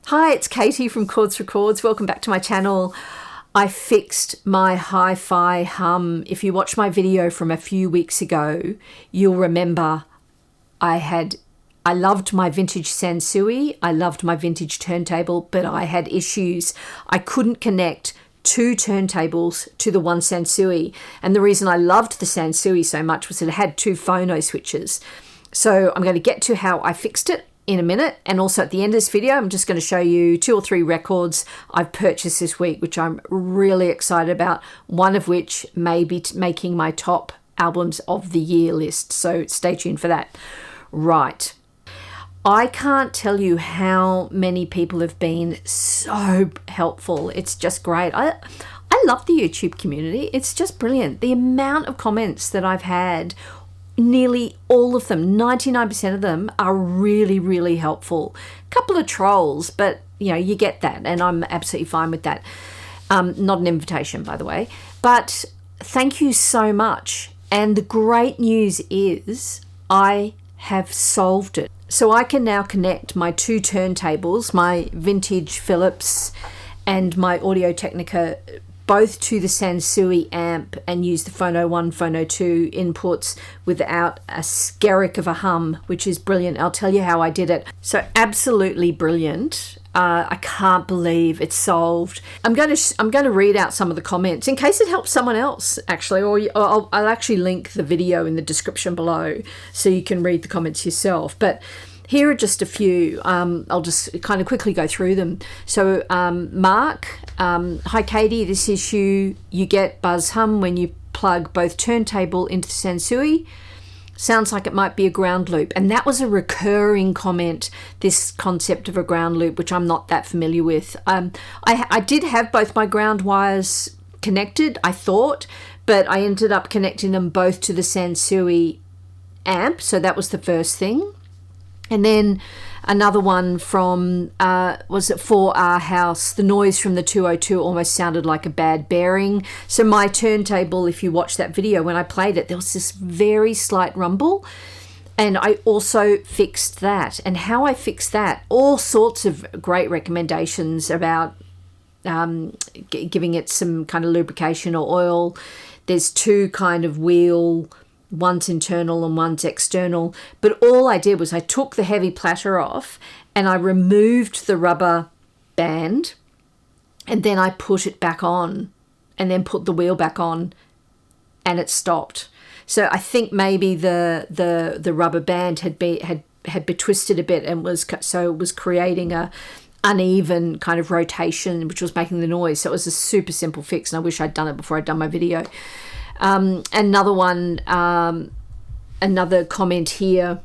Hi, it's Katie from Chords Records. Welcome back to my channel. I fixed my hi-fi hum. If you watch my video from a few weeks ago, you'll remember I loved my vintage Sansui, I loved my vintage turntable, but I had issues. I couldn't connect two turntables to the one Sansui. And the reason I loved the Sansui so much was that it had two phono switches. So I'm going to get to how I fixed it in a minute, and also at the end of this video I'm just going to show you 2 or 3 records I've purchased this week which I'm really excited about, one of which may be making my top albums of the year list, so stay tuned for that. Right, I can't tell you how many people have been so helpful. It's just great. I love the YouTube community. It's just brilliant. The amount of comments that I've had, nearly all of them, 99% of them, are really, really helpful. A couple of trolls, but you know, you get that, and I'm absolutely fine with that. Not an invitation, by the way, but thank you so much. And the great news is I have solved it. So I can now connect my 2 turntables, my vintage Philips and my Audio-Technica, both to the Sansui amp, and use the Phono 1, Phono 2 inputs without a skerrick of a hum, which is brilliant. I'll tell you how I did it. So absolutely brilliant. I can't believe it's solved. I'm going to read out some of the comments in case it helps someone else, actually, or I'll actually link the video in the description below so you can read the comments yourself. But here are just a few. I'll just kind of quickly go through them. So Mark, hi Katie, this issue you get buzz hum when you plug both turntable into the Sansui. Sounds like it might be a ground loop. And that was a recurring comment, this concept of a ground loop, which I'm not that familiar with. I did have both my ground wires connected, I thought, but I ended up connecting them both to the Sansui amp. So that was the first thing. And then another one from, was it 4R House? The noise from the 202 almost sounded like a bad bearing. So my turntable, if you watch that video, when I played it, there was this very slight rumble. And I also fixed that. And how I fixed that, all sorts of great recommendations about giving it some kind of lubrication or oil. There's 2 kind of wheel, one's internal and one's external, but all I did was I took the heavy platter off and I removed the rubber band, and then I put it back on and then put the wheel back on, and it stopped. So I think maybe the rubber band had betwisted a bit and it was creating a uneven kind of rotation, which was making the noise. So it was a super simple fix, and I wish I'd done it before I'd done my video. Another one, another comment here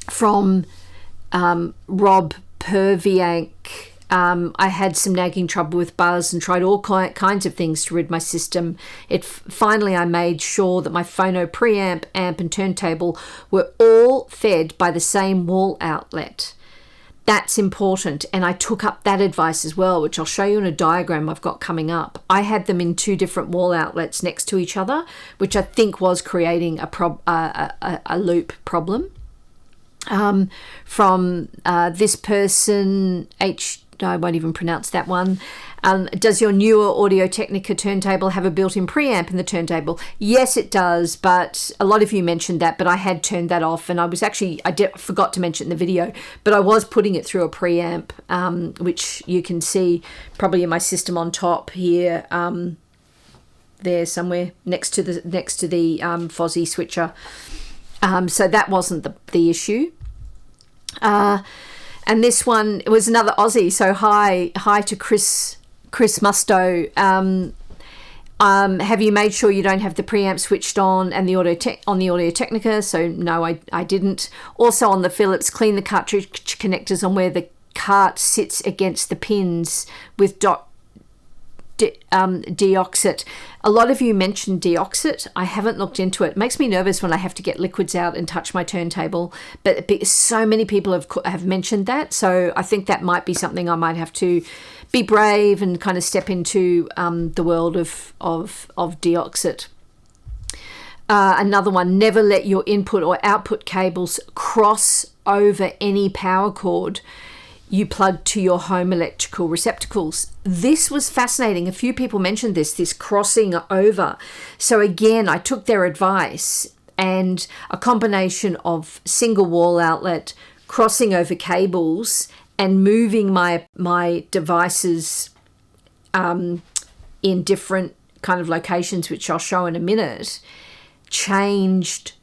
from Rob Perviank. I had some nagging trouble with buzz and tried all kinds of things to rid my system. Finally, I made sure that my phono preamp, amp and turntable were all fed by the same wall outlet. That's important, and I took up that advice as well, which I'll show you in a diagram I've got coming up. I had them in 2 different wall outlets next to each other, which I think was creating a loop problem. From this person, I won't even pronounce that one. Does your newer Audio-Technica turntable have a built-in preamp in the turntable? Yes, it does, but a lot of you mentioned that, but I had turned that off, and I forgot to mention in the video, but I was putting it through a preamp, which you can see probably in my system on top here, there somewhere next to the Fozzy switcher. So that wasn't the issue. And this one, it was another Aussie. So hi to Chris Musto. Have you made sure you don't have the preamp switched on and the Audio-Technica? So no, I didn't. Also on the Philips, clean the cartridge connectors on where the cart sits against the pins with deoxit. A lot of you mentioned deoxit. I haven't looked into it. It makes me nervous when I have to get liquids out and touch my turntable, but so many people have mentioned that, so I think that might be something I might have to be brave and kind of step into the world of deoxit. Another one, never let your input or output cables cross over any power cord. you plug to your home electrical receptacles. This was fascinating. A few people mentioned this crossing over. So again, I took their advice, and a combination of single wall outlet, crossing over cables, and moving my devices in different kind of locations, which I'll show in a minute, changed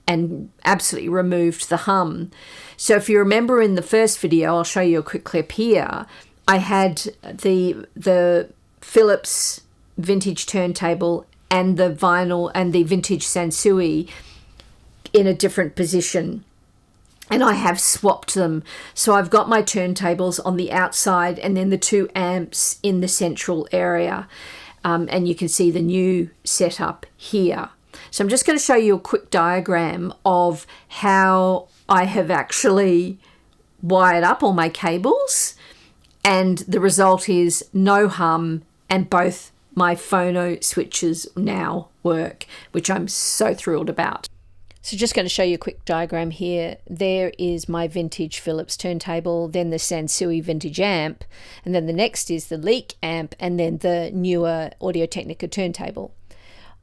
and absolutely removed the hum. So if you remember in the first video, I'll show you a quick clip here, I had the Philips vintage turntable and the vinyl and the vintage Sansui in a different position. And I have swapped them. So I've got my turntables on the outside and then the 2 amps in the central area. And you can see the new setup here. So I'm just going to show you a quick diagram of how I have actually wired up all my cables. And the result is no hum, and both my phono switches now work, which I'm so thrilled about. So just going to show you a quick diagram here. There is my vintage Philips turntable, then the Sansui vintage amp, and then the next is the Leak amp, and then the newer Audio-Technica turntable.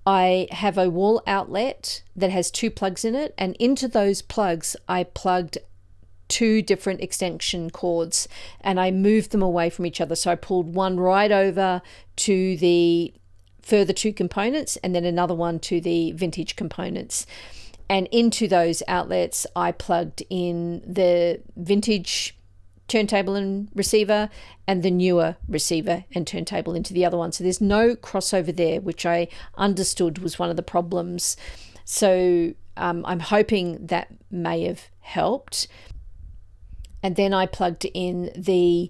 I have a wall outlet that has 2 plugs in it, and into those plugs I plugged 2 different extension cords, and I moved them away from each other. So I pulled one right over to the further 2 components, and then another one to the vintage components. And into those outlets, I plugged in the vintage turntable and receiver and the newer receiver and turntable into the other one. So there's no crossover there, which I understood was one of the problems. So I'm hoping that may have helped. And then I plugged in the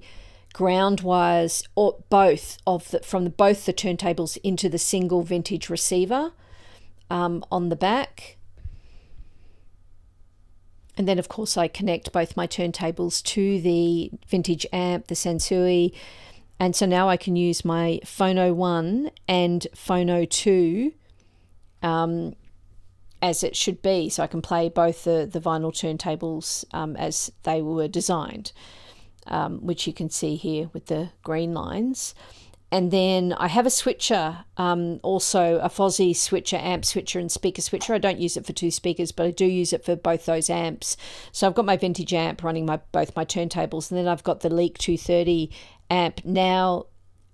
ground wires, or both of both the turntables into the single vintage receiver on the back. And then, of course, I connect both my turntables to the vintage amp, the Sansui. And so now I can use my Phono 1 and Phono 2 as it should be. So I can play both the vinyl turntables as they were designed, which you can see here with the green lines. And then I have a switcher, also a Fozzy switcher, amp switcher and speaker switcher. I don't use it for 2 speakers, but I do use it for both those amps. So I've got my vintage amp running both my turntables, and then I've got the Leak 230 amp now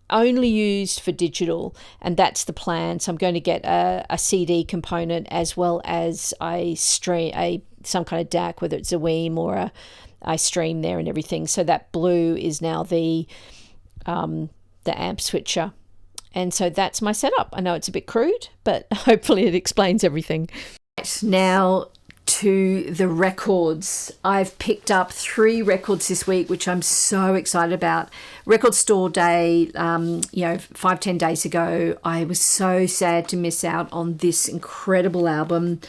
only used for digital, and that's the plan. So I'm going to get a CD component as well as some kind of DAC, whether it's a Weem or I stream there and everything. So that blue is now the amp switcher. And so that's my setup. I know it's a bit crude, but hopefully it explains everything. Now to the records. I've picked up 3 records this week, which I'm so excited about. Record Store Day, 5-10 days ago, I was so sad to miss out on this incredible album.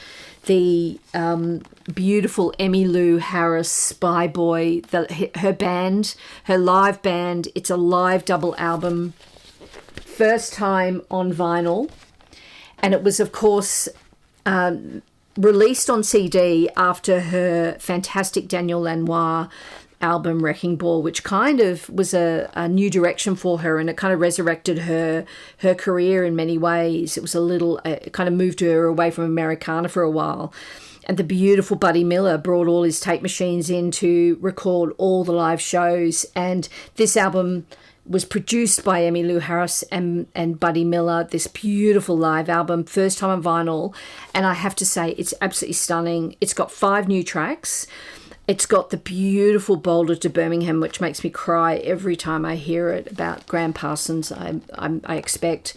The beautiful Emmylou Harris Spy Boy, her band, her live band. It's a live double album, first time on vinyl, and it was, of course, released on CD after her fantastic Daniel Lanois album Wrecking Ball, which kind of was a new direction for her, and it kind of resurrected her career in many ways. It was it kind of moved her away from Americana for a while. And the beautiful Buddy Miller brought all his tape machines in to record all the live shows. And this album was produced by Emmylou Harris and Buddy Miller, this beautiful live album, first time on vinyl. And I have to say, it's absolutely stunning. It's got 5 new tracks. It's got the beautiful Boulder to Birmingham, which makes me cry every time I hear it, about Graham Parsons, I expect.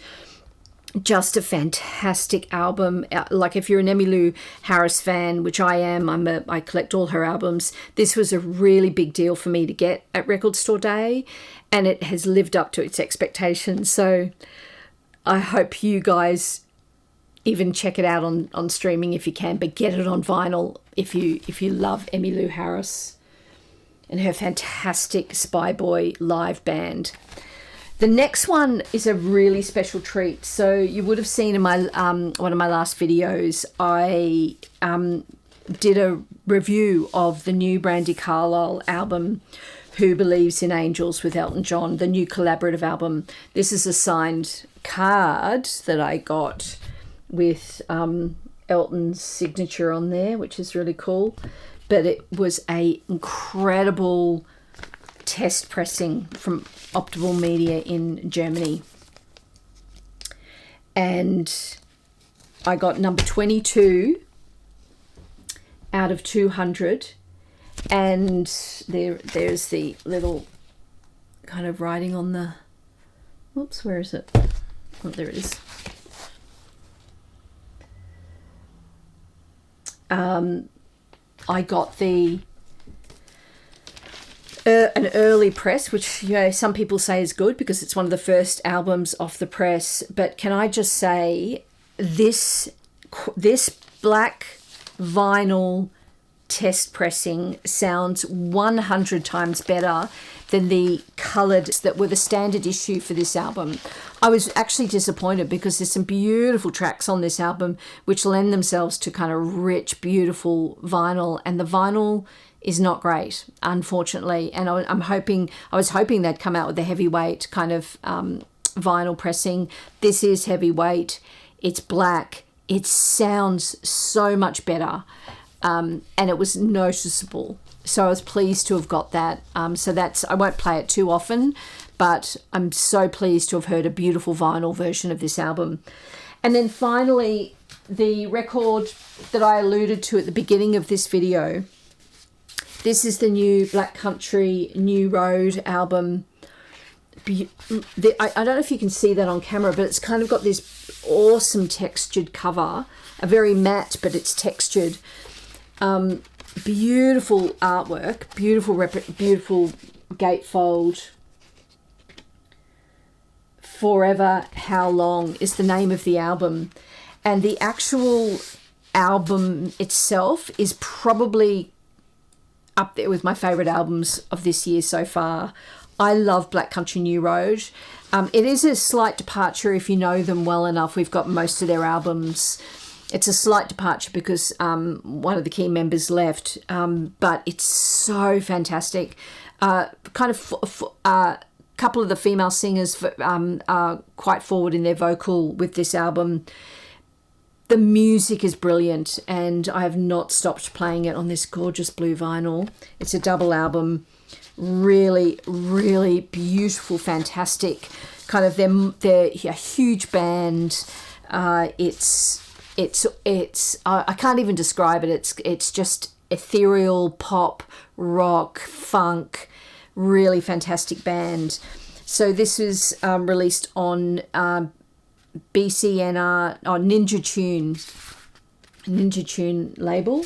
Just a fantastic album. Like, if you're an Emmylou Harris fan, which I am, I collect all her albums. This was a really big deal for me to get at Record Store Day, and it has lived up to its expectations. So I hope you guys even check it out on streaming if you can, but get it on vinyl if you love Emmylou Harris and her fantastic Spy Boy live band. The next one is a really special treat. So you would have seen in my one of my last videos, I did a review of the new Brandi Carlile album, Who Believes in Angels with Elton John, the new collaborative album. This is a signed card that I got with Elton's signature on there, which is really cool. But it was a incredible test pressing from Optimal Media in Germany. And I got number 22 out of 200. And there's the little kind of writing on the, whoops, where is it? Oh, there it is. I got an early press, which, you know, some people say is good because it's one of the first albums off the press. But can I just say, this black vinyl test pressing sounds 100 times better than the coloured that were the standard issue for this album. I was actually disappointed because there's some beautiful tracks on this album which lend themselves to kind of rich, beautiful vinyl, and the vinyl is not great, unfortunately. And I was hoping they'd come out with a heavyweight kind of vinyl pressing. This is heavyweight. It's black. It sounds so much better. And it was noticeable. So I was pleased to have got that. So I won't play it too often, but I'm so pleased to have heard a beautiful vinyl version of this album. And then finally, the record that I alluded to at the beginning of this video. This is the new Black Country New Road album. I don't know if you can see that on camera, but it's kind of got this awesome textured cover. A very matte, but it's textured. Beautiful artwork, beautiful gatefold. Forever How Long is the name of the album, and the actual album itself is probably up there with my favorite albums of this year so far. I love Black Country New Road. It is a slight departure if you know them well enough. We've got most of their albums. It's a slight departure because one of the key members left, but it's so fantastic. Couple of the female singers are quite forward in their vocal with this album. The music is brilliant, and I have not stopped playing it on this gorgeous blue vinyl. It's a double album, really, really beautiful, fantastic. Kind of they're a huge band. It's I can't even describe it. It's just ethereal pop, rock, funk, really fantastic band. So this was released on BCNR, on Ninja Tune label,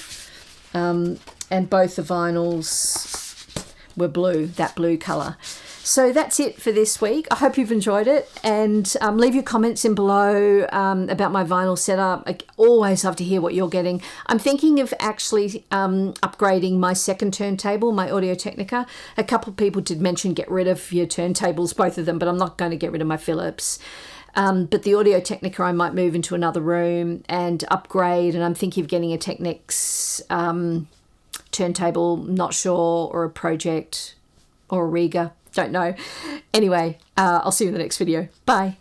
and both the vinyls were blue, that blue colour. So that's it for this week. I hope you've enjoyed it, and leave your comments in below about my vinyl setup. I always love to hear what you're getting. I'm thinking of actually upgrading my second turntable, my Audio-Technica. A couple of people did mention get rid of your turntables, both of them, but I'm not going to get rid of my Philips. But the Audio-Technica I might move into another room and upgrade, and I'm thinking of getting a Technics turntable, not sure, or a Project or a Riga. Don't know. Anyway, I'll see you in the next video. Bye.